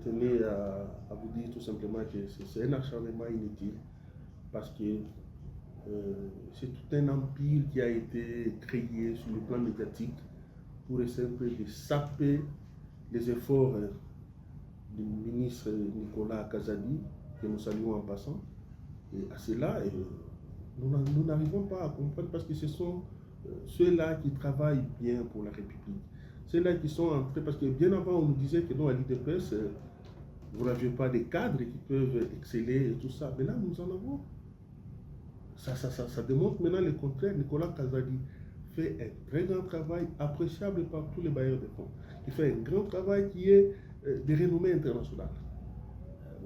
tenais à vous dire tout simplement que c'est un acharnement inutile parce que c'est tout un empire qui a été créé sur le plan médiatique pour essayer de saper les efforts du ministre Nicolas Kazadi, que nous saluons en passant. Et à cela, nous n'arrivons pas à comprendre parce que ce sont ceux-là qui travaillent bien pour la République. Ceux-là qui sont entrés, parce que bien avant, on nous disait que dans la l'IDPS, vous n'aviez pas des cadres qui peuvent exceller et tout ça. Mais là, nous en avons. Ça démontre maintenant le contraire. Nicolas Kazadi fait un très grand travail appréciable par tous les bailleurs de fonds. Il fait un grand travail qui est de renommée internationale.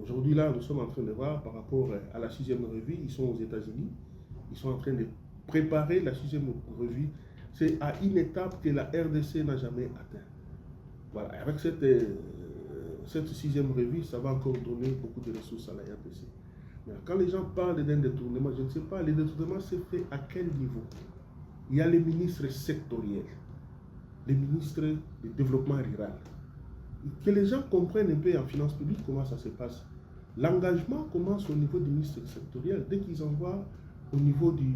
Aujourd'hui, là, nous sommes en train de voir par rapport à la 6e revue, ils sont aux États-Unis, ils sont en train de préparer la 6e revue. C'est à une étape que la RDC n'a jamais atteint. Voilà, avec cette 6e revue, ça va encore donner beaucoup de ressources à la RDC. Mais quand les gens parlent d'un détournement, je ne sais pas, le détournement s'est fait à quel niveau? Il y a les ministres sectoriels, les ministres du développement rural. Que les gens comprennent un peu en finances publiques comment ça se passe. L'engagement commence au niveau du ministère sectoriel. Dès qu'ils envoient au niveau du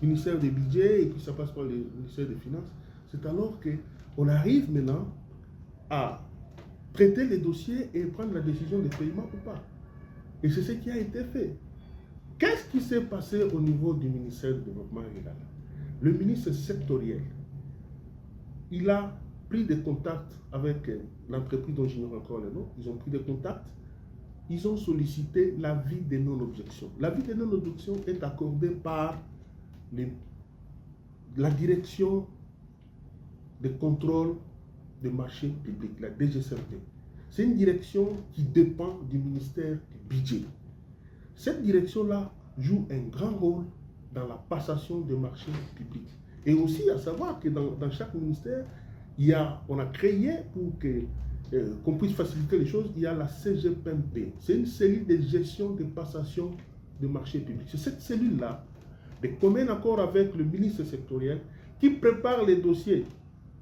ministère des budgets et puis ça passe par le ministère des Finances, c'est alors qu'on arrive maintenant à traiter les dossiers et prendre la décision de paiement ou pas. Et c'est ce qui a été fait. Qu'est-ce qui s'est passé au niveau du ministère du développement rural? Le ministre sectoriel, il a pris des contacts avec l'entreprise dont j'ignore encore le nom. Ils ont pris des contacts. Ils ont sollicité l'avis de non-objection. L'avis de non-objection est accordé par la direction de contrôle des marchés publics, la DGCRP. C'est une direction qui dépend du ministère du budget. Cette direction-là joue un grand rôle dans la passation des marchés publics. Et aussi à savoir que dans chaque ministère, on a créé pour qu'on puisse faciliter les choses, il y a la CGPMP. C'est une cellule de gestion de passation de marchés publics. C'est cette cellule-là, de commun accord avec le ministre sectoriel, qui prépare les dossiers.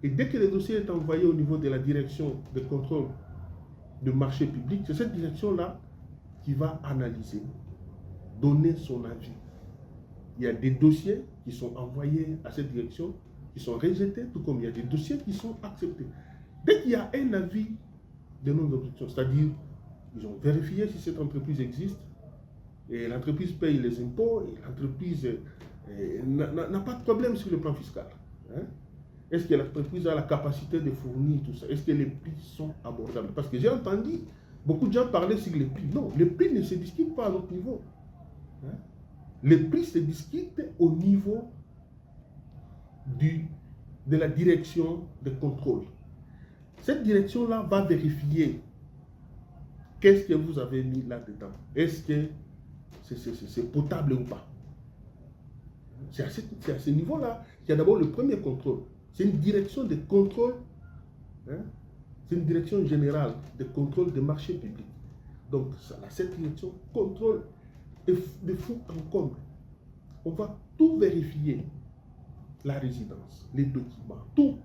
Et dès que le dossier est envoyé au niveau de la direction de contrôle de marchés publics, c'est cette direction-là qui va analyser, donner son avis. Il y a des dossiers qui sont envoyés à cette direction, qui sont rejetés, tout comme il y a des dossiers qui sont acceptés. Dès qu'il y a un avis de non-objection, c'est-à-dire ils ont vérifié si cette entreprise existe, et l'entreprise paye les impôts, et l'entreprise n'a pas de problème sur le plan fiscal. Hein? Est-ce que l'entreprise a la capacité de fournir tout ça? Est-ce que les prix sont abordables? Parce que j'ai entendu beaucoup de gens parler sur les prix. Non, les prix ne se discutent pas à notre niveau. Hein? Les prix se discutent au niveau de la direction de contrôle. Cette direction-là va vérifier qu'est-ce que vous avez mis là-dedans. Est-ce que c'est potable ou pas? C'est à ce niveau-là qu'il y a d'abord le premier contrôle. C'est une direction de contrôle, hein? C'est une direction générale de contrôle des marchés publics. Donc, cette direction contrôle de fond en comble. On va tout vérifier. La résidence, les documents, tout.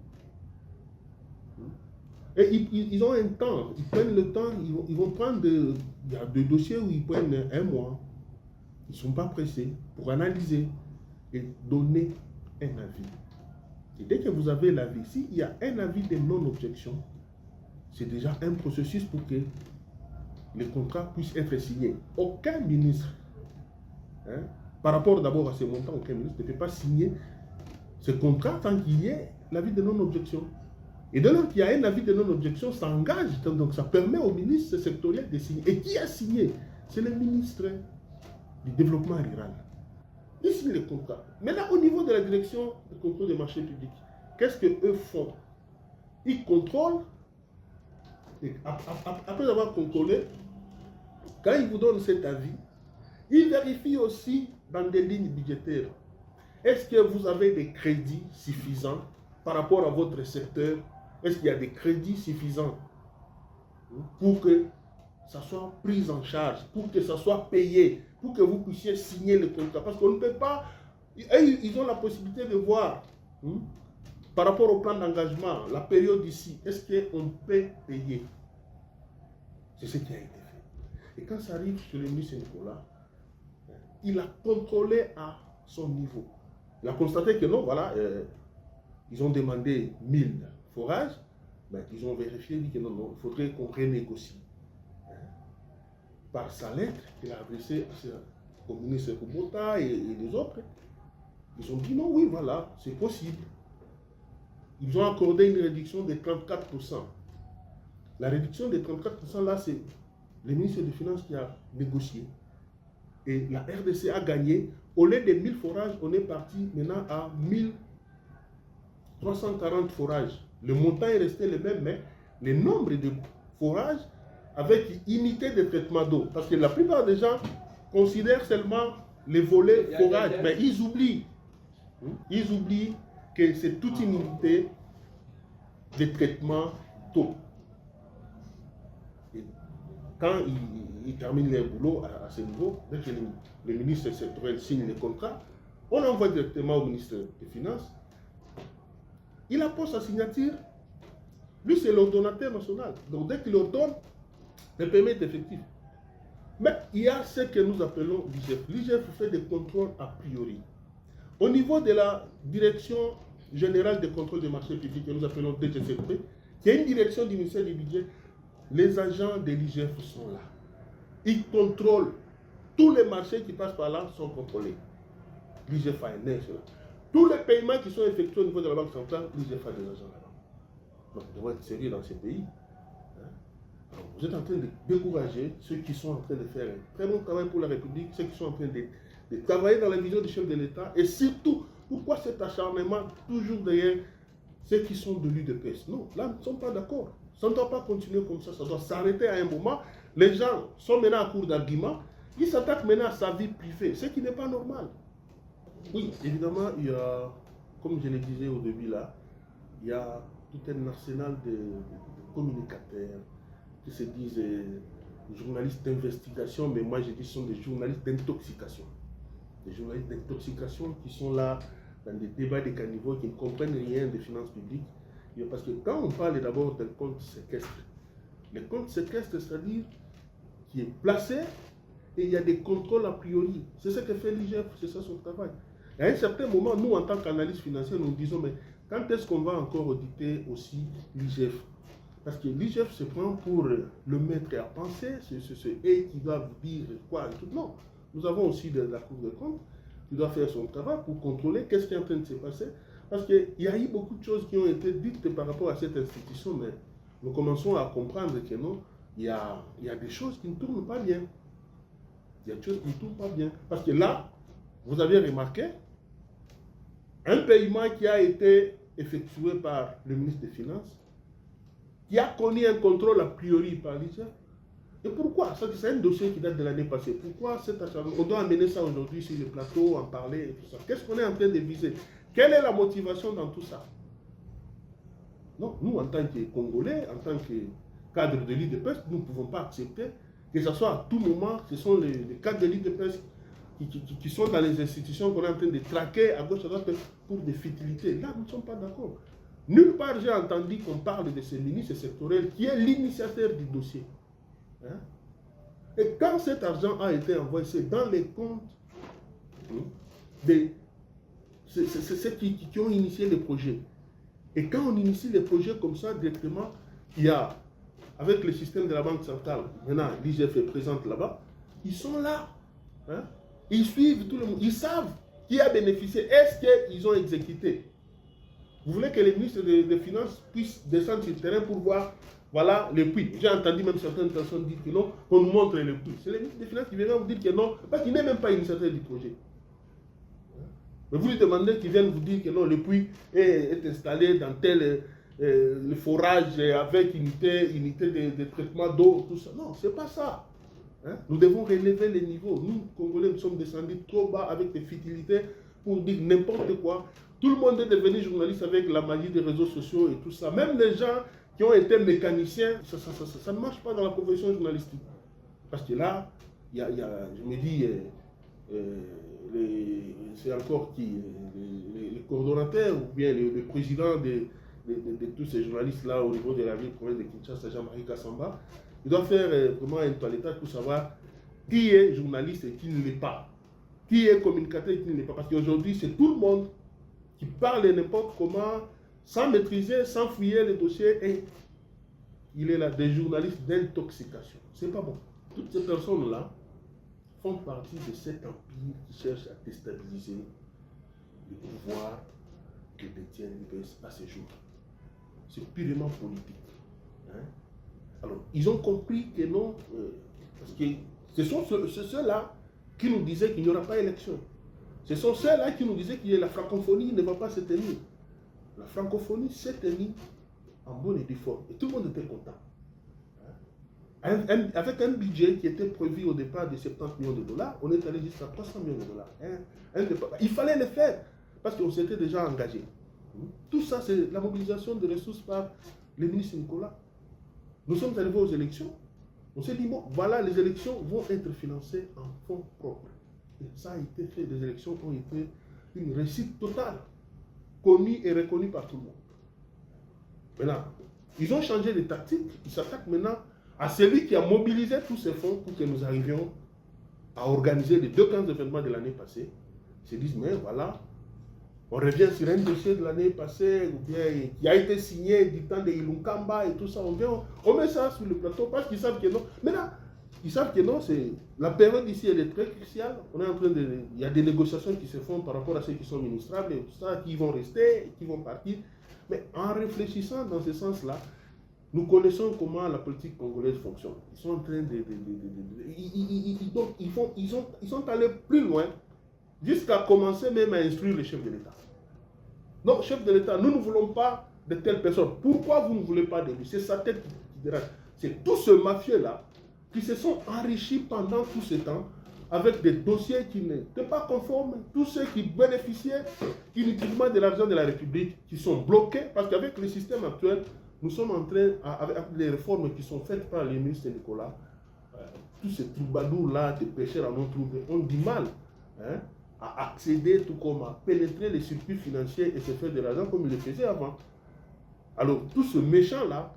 Et ils ont un temps, ils prennent le temps, ils vont prendre il y a des dossiers où ils prennent un mois. Ils ne sont pas pressés pour analyser et donner un avis. Et dès que vous avez l'avis, s'il y a un avis de non-objection, c'est déjà un processus pour que les contrats puissent être signés. Aucun ministre, hein, par rapport d'abord à ces montants, aucun ministre ne peut pas signer ce contrat tant qu'il y ait l'avis de non-objection. Et dès lors qu'il y a un avis de non-objection, ça engage, donc ça permet au ministre sectoriel de signer. Et qui a signé? C'est le ministre du développement rural. Il signe le contrat. Maintenant, au niveau de la direction de contrôle des marchés publics, qu'est-ce qu'eux font? Ils contrôlent, et après avoir contrôlé, quand ils vous donnent cet avis, ils vérifient aussi dans des lignes budgétaires. Est-ce que vous avez des crédits suffisants par rapport à votre secteur? Est-ce qu'il y a des crédits suffisants pour que ça soit pris en charge, pour que ça soit payé, pour que vous puissiez signer le contrat? Parce qu'on ne peut pas... Ils ont la possibilité de voir, par rapport au plan d'engagement, la période ici, est-ce qu'on peut payer? C'est ce qui a été fait. Et quand ça arrive sur le ministre Nicolas, il a contrôlé à son niveau. Il a constaté que non, voilà, ils ont demandé 1000 forages, mais ils ont vérifié, dit que non, non, il faudrait qu'on renégocie. Par sa lettre qu'il a adressée au ministre Kubota et les autres, ils ont dit non, oui, voilà, c'est possible. Ils ont accordé une réduction de 34%. La réduction de 34%, là, c'est le ministre des Finances qui a négocié. Et la RDC a gagné. Au lieu de 1000 forages, on est parti maintenant à 1340 forages. Le montant est resté le même, mais le nombre de forages avec unité de traitement d'eau. Parce que la plupart des gens considèrent seulement les volets forages, mais ils oublient. Ils oublient que c'est toute une unité de traitement d'eau. Quand ils terminent leur boulot à ce niveau, dès que le ministre sectoriel signe le contrat, on l'envoie directement au ministre des Finances. Il appose sa signature. Lui, c'est l'ordonnateur national. Donc, dès qu'il ordonne, le paiement est effectif. Mais il y a ce que nous appelons l'IGF. L'IGF fait des contrôles a priori. Au niveau de la Direction générale de contrôle des marchés publics, que nous appelons DGCP, qui est une direction du ministère du Budget, les agents de l'IGF sont là. Ils contrôlent. Tous les marchés qui passent par là sont contrôlés. L'IGF a un œil sur là. Tous les paiements qui sont effectués au niveau de la Banque centrale, l'IGF a des agents là-bas. Donc, il doit être sérieux dans ces pays. Alors, vous êtes en train de décourager ceux qui sont en train de faire un très bon travail pour la République, ceux qui sont en train de travailler dans la vision du chef de l'État. Et surtout, pourquoi cet acharnement toujours derrière ceux qui sont de l'UDPS? Non, là, nous ne sommes pas d'accord. Ça ne doit pas continuer comme ça doit s'arrêter à un moment. Les gens sont maintenant à court d'arguments. Ils s'attaquent maintenant à sa vie privée, ce qui n'est pas normal. Oui, évidemment, il y a, comme je le disais au début là, il y a tout un arsenal de communicateurs qui se disent journalistes d'investigation, mais moi je dis ce sont des journalistes d'intoxication. Des journalistes d'intoxication qui sont là dans des débats de caniveaux, qui ne comprennent rien des finances publiques. Parce que quand on parle d'abord d'un compte séquestre, le compte séquestre, c'est-à-dire qui est placé et il y a des contrôles a priori. C'est ce que fait l'IGF, c'est ça son travail. Et à un certain moment, nous, en tant qu'analystes financiers, nous disons, mais quand est-ce qu'on va encore auditer aussi l'IGF? Parce que l'IGF se prend pour le maître à penser, c'est eux qui doivent dire quoi et tout. Non, nous avons aussi la Cour des comptes qui doit faire son travail pour contrôler qu'est-ce qui est en train de se passer. Parce qu'il y a eu beaucoup de choses qui ont été dites par rapport à cette institution, mais nous commençons à comprendre que non, il y a des choses qui ne tournent pas bien. Il y a des choses qui ne tournent pas bien. Parce que là, vous avez remarqué, un paiement qui a été effectué par le ministre des Finances, qui a connu un contrôle a priori par l'IGF. Et pourquoi? C'est un dossier qui date de l'année passée. Pourquoi cet acharnement? On doit amener ça aujourd'hui sur le plateau, en parler et tout ça. Qu'est-ce qu'on est en train de viser? Quelle est la motivation dans tout ça? Non, nous, en tant que Congolais, en tant que cadre de l'UDPS, nous ne pouvons pas accepter que ce soit à tout moment, ce sont les cadres de l'UDPS qui sont dans les institutions qu'on est en train de traquer à gauche à droite pour des futilités. Là, nous ne sommes pas d'accord. Nulle part, j'ai entendu qu'on parle de ce ministre sectoriel qui est l'initiateur du dossier. Hein? Et quand cet argent a été envoyé, c'est dans les comptes de ceux qui ont initié le projet. Et quand on initie les projets comme ça directement, il y a, avec le système de la Banque centrale, maintenant l'IGF est présente là-bas, ils sont là. Hein? Ils suivent tout le monde. Ils savent qui a bénéficié. Est-ce qu'ils ont exécuté? Vous voulez que les ministres des Finances puissent descendre sur le terrain pour voir, voilà, les puits. J'ai entendu même certaines personnes dire que non, qu'on nous montre les puits. C'est les ministres des Finances qui viennent vous dire que non, parce qu'il n'est même pas initiateur du projet. Mais vous lui demandez qu'ils viennent vous dire que non, le puits est installé dans tel le forage avec unité de traitement d'eau, tout ça. Non, ce n'est pas ça. Hein? Nous devons relever les niveaux. Nous, Congolais, nous sommes descendus trop bas avec des futilités pour dire n'importe quoi. Tout le monde est devenu journaliste avec la magie des réseaux sociaux et tout ça. Même les gens qui ont été mécaniciens, ça ne marche pas dans la profession journalistique. Parce que là, je me dis, c'est encore qui les coordonnateurs ou bien le président de tous ces journalistes-là au niveau de la ville province de Kinshasa, Jean-Marie Kassamba. Il doit faire vraiment un toilettage pour savoir qui est journaliste et qui ne l'est pas. Qui est communicateur et qui ne l'est pas. Parce qu'aujourd'hui, c'est tout le monde qui parle n'importe comment, sans maîtriser, sans fouiller les dossiers. Et il est là, des journalistes d'intoxication. C'est pas bon. Toutes ces personnes-là font partie de cet empire qui cherche à déstabiliser le pouvoir que détient l'UPS à ce jour. C'est purement politique. Hein? Alors, ils ont compris que non, parce que ce sont ceux-là qui nous disaient qu'il n'y aura pas élection. Ce sont ceux-là qui nous disaient que la francophonie ne va pas se tenir. La francophonie s'est tenue en bonne et due forme. Et tout le monde était content. Avec un budget qui était prévu au départ de 70 millions de dollars, on est allé jusqu'à 300 millions de dollars. Il fallait le faire parce qu'on s'était déjà engagé. Tout ça, c'est la mobilisation de ressources par le ministre Nicolas. Nous sommes arrivés aux élections. On s'est dit, bon, voilà, les élections vont être financées en fonds propres. Et ça a été fait. Les élections ont été une réussite totale, connue et reconnue par tout le monde. Maintenant, ils ont changé de tactique. Ils s'attaquent maintenant à celui qui a mobilisé tous ces fonds pour que nous arrivions à organiser les 2 grands événements de l'année passée. Ils se disent, mais voilà, on revient sur un dossier de l'année passée, ou bien qui a été signé du temps de Ilunkamba et tout ça. On met ça sur le plateau parce qu'ils savent que non. Maintenant, ils savent que non, la période ici elle est très cruciale. On est en train il y a des négociations qui se font par rapport à ceux qui sont ministrables et tout ça, qui vont rester, qui vont partir. Mais en réfléchissant dans ce sens-là, nous connaissons comment la politique congolaise fonctionne. Ils sont en train ils sont allés plus loin jusqu'à commencer même à instruire les chefs de l'État. Non, chef de l'État, nous ne voulons pas de telles personnes. Pourquoi vous ne voulez pas de lui? C'est sa tête qui dérange. C'est tous ce mafieux-là qui se sont enrichis pendant tout ce temps avec des dossiers qui n'étaient pas conformes. Tous ceux qui bénéficiaient inutilement de l'argent de la République, qui sont bloqués, parce qu'avec le système actuel, nous sommes en train, avec les réformes qui sont faites par le ministre Nicolas, tous ces troubadours-là, des pêcheurs en ont trouvé, ont du mal à accéder, tout comme à pénétrer les circuits financiers et se faire de l'argent comme ils le faisaient avant. Alors, tout ce méchant-là,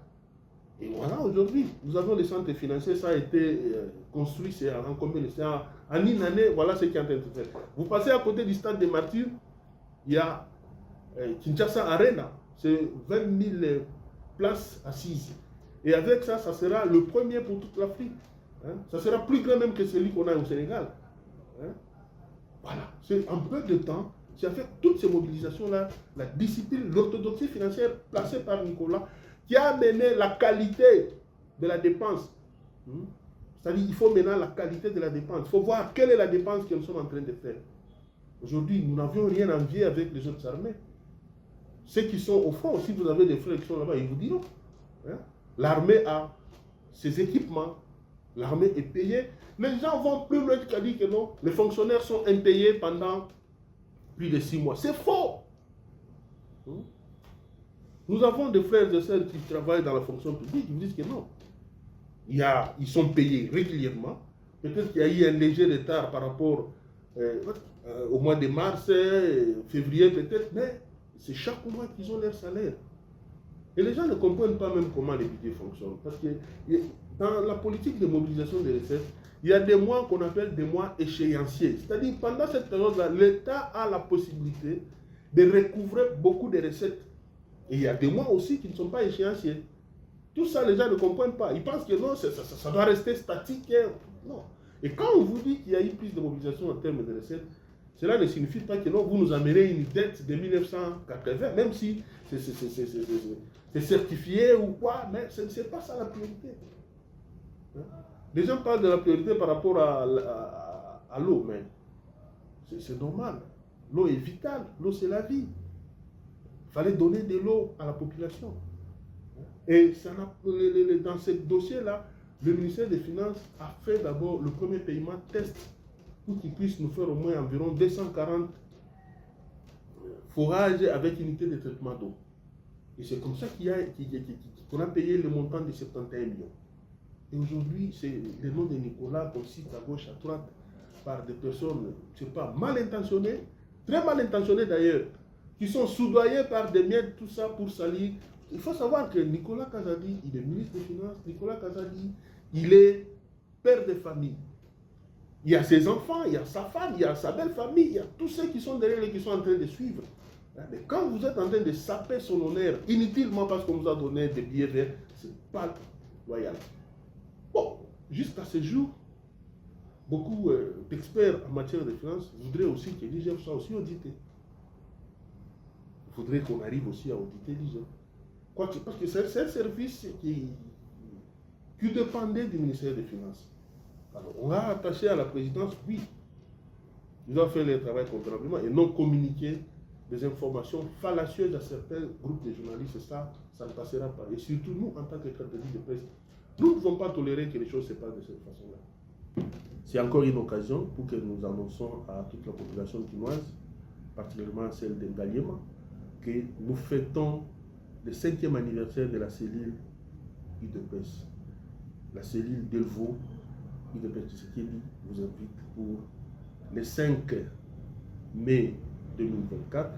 et voilà, aujourd'hui, nous avons les centres financiers, ça a été construit, c'est en combien de temps? En une année, voilà ce qui est en train de se faire. Vous passez à côté du stade des Martyrs, il y a Kinshasa Arena, c'est 20 000 places assises. Et avec ça, ça sera le premier pour toute l'Afrique. Hein? Ça sera plus grand même que celui qu'on a au Sénégal. Hein? Voilà, c'est en peu de temps, c'est avec toutes ces mobilisations-là, la discipline, l'orthodoxie financière placée par Nicolas, qui a amené la qualité de la dépense. C'est-à-dire qu'il faut maintenant la qualité de la dépense. Il faut voir quelle est la dépense que nous sommes en train de faire. Aujourd'hui, nous n'avions rien à envier avec les autres armées. Ceux qui sont au front, si vous avez des frères qui sont là-bas, ils vous diront. Hein? L'armée a ses équipements, l'armée est payée. Les gens vont plus loin qu'à dire que non, les fonctionnaires sont impayés pendant plus de 6 mois. C'est faux. Nous avons des frères et sœurs qui travaillent dans la fonction publique, ils disent que non. Ils sont payés régulièrement. Peut-être qu'il y a eu un léger retard par rapport au mois de mars, février peut-être, mais c'est chaque mois qu'ils ont leur salaire. Et les gens ne comprennent pas même comment les budgets fonctionnent. Parce que dans la politique de mobilisation des recettes, il y a des mois qu'on appelle des mois échéanciers. C'est-à-dire pendant cette période-là, l'État a la possibilité de recouvrer beaucoup de recettes. Et il y a des mois aussi qui ne sont pas échéanciers. Tout ça, les gens ne comprennent pas. Ils pensent que non, ça doit rester statique. Non. Et quand on vous dit qu'il y a eu plus de mobilisation en termes de recettes, cela ne signifie pas que non, vous nous amenez une dette de 1980, même si c'est certifié ou quoi, mais ce n'est pas ça la priorité. Les gens parlent de la priorité par rapport à l'eau, mais c'est normal. L'eau est vitale, l'eau c'est la vie. Il fallait donner de l'eau à la population. Et dans ce dossier-là, le ministère des Finances a fait d'abord le premier paiement test pour qu'ils puissent nous faire au moins environ 240 forages avec unité de traitement d'eau. Et c'est comme ça qu'on a payé le montant de 71 millions. Et aujourd'hui, c'est le nom de Nicolas qu'on cite à gauche, à droite, par des personnes, je ne sais pas, mal intentionnées, très mal intentionnées d'ailleurs, qui sont soudoyés par des miettes, tout ça pour salir. Il faut savoir que Nicolas Kazadi, il est ministre des Finances. Nicolas Kazadi, il est père de famille. Il y a ses enfants, il y a sa femme, il y a sa belle famille, il y a tous ceux qui sont derrière et qui sont en train de suivre. Mais quand vous êtes en train de saper son honneur inutilement parce qu'on vous a donné des billets verts, c'est pas loyal. Bon, jusqu'à ce jour, beaucoup d'experts en matière de finances voudraient aussi que l'IGF soit aussi audité. Il faudrait qu'on arrive aussi à auditer l'IGF. Parce que c'est un service qui dépendait du ministère des Finances. Alors, on l'a attaché à la présidence, oui. Ils doivent faire le travail convenablement et non communiquer des informations fallacieuses à certains groupes de journalistes. Ça ne passera pas. Et surtout, nous, en tant que catégorie de presse, nous ne pouvons pas tolérer que les choses se passent de cette façon-là. C'est encore une occasion pour que nous annonçons à toute la population quinoise, particulièrement celle de Ngaliema, que nous fêtons le 5e anniversaire de la cellule UDPS. La cellule Delvaux, UDPS Tshisekedi, vous invite pour le 5 mai 2024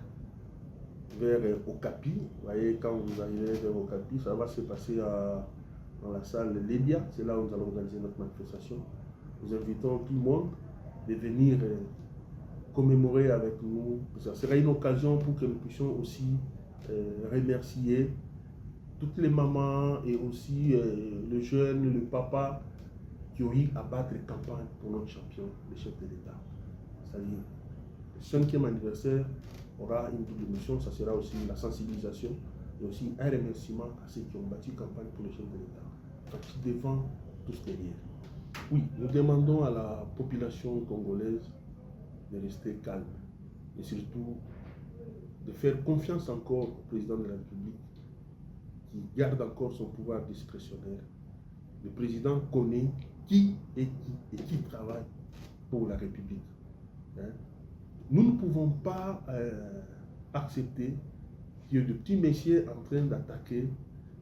vers Okapi. Vous voyez, quand vous arrivez vers Okapi, ça va se passer dans la salle Lédia. C'est là où nous allons organiser notre manifestation. Nous invitons tout le monde de venir commémorer avec nous. Ça sera une occasion pour que nous puissions aussi remercier toutes les mamans et aussi le jeune, le papa qui ont eu à battre les campagnes pour notre champion, le chef de l'État. C'est-à-dire, le 5e anniversaire aura une double mission, ça sera aussi la sensibilisation et aussi un remerciement à ceux qui ont battu campagne pour le chef de l'État. Qui devant tous derrière. Oui, nous demandons à la population congolaise de rester calme et surtout de faire confiance encore au président de la République qui garde encore son pouvoir discrétionnaire. Le président connaît qui est qui et qui travaille pour la République. Nous ne pouvons pas accepter qu'il y ait de petits messieurs en train d'attaquer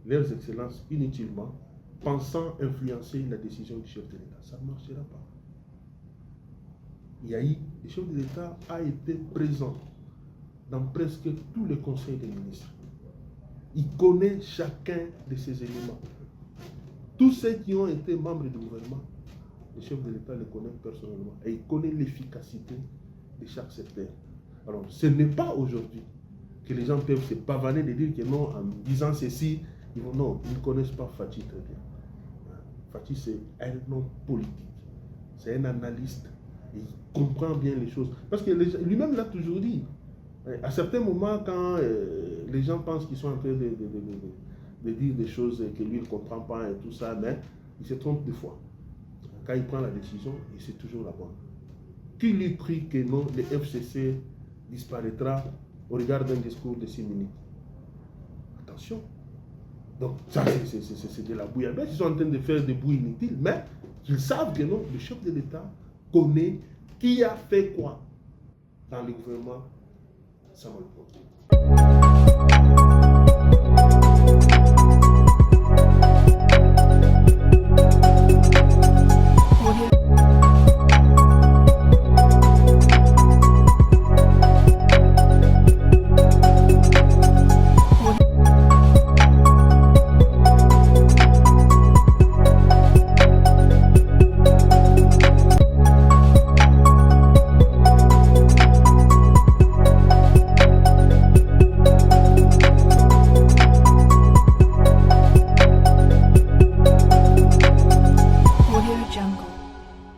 leurs excellences inutilement, pensant influencer la décision du chef de l'État. Ça ne marchera pas. Le chef de l'État a été présent dans presque tous les conseils des ministres. Il connaît chacun de ces éléments. Tous ceux qui ont été membres du gouvernement, le chef de l'État les connaît personnellement et il connaît l'efficacité de chaque secteur. Alors, ce n'est pas aujourd'hui que les gens peuvent se pavaner de dire que non, en disant ceci, non, ils ne connaissent pas Fathi très bien. Fathi, c'est un homme politique, c'est un analyste, et il comprend bien les choses. Parce que lui-même l'a toujours dit. À certains moments, quand les gens pensent qu'ils sont en train de dire des choses que lui ne comprend pas et tout ça, mais il se trompe des fois. Quand il prend la décision, et c'est toujours la bonne. Qui lui prie que non, le FCC disparaîtra au regard d'un discours de 6 minutes? Attention. Donc, ça, c'est de la bouillabaisse. Ils sont en train de faire des bouilles inutiles, mais ils savent que non, le chef de l'État connaît qui a fait quoi dans le gouvernement Samuel Poté.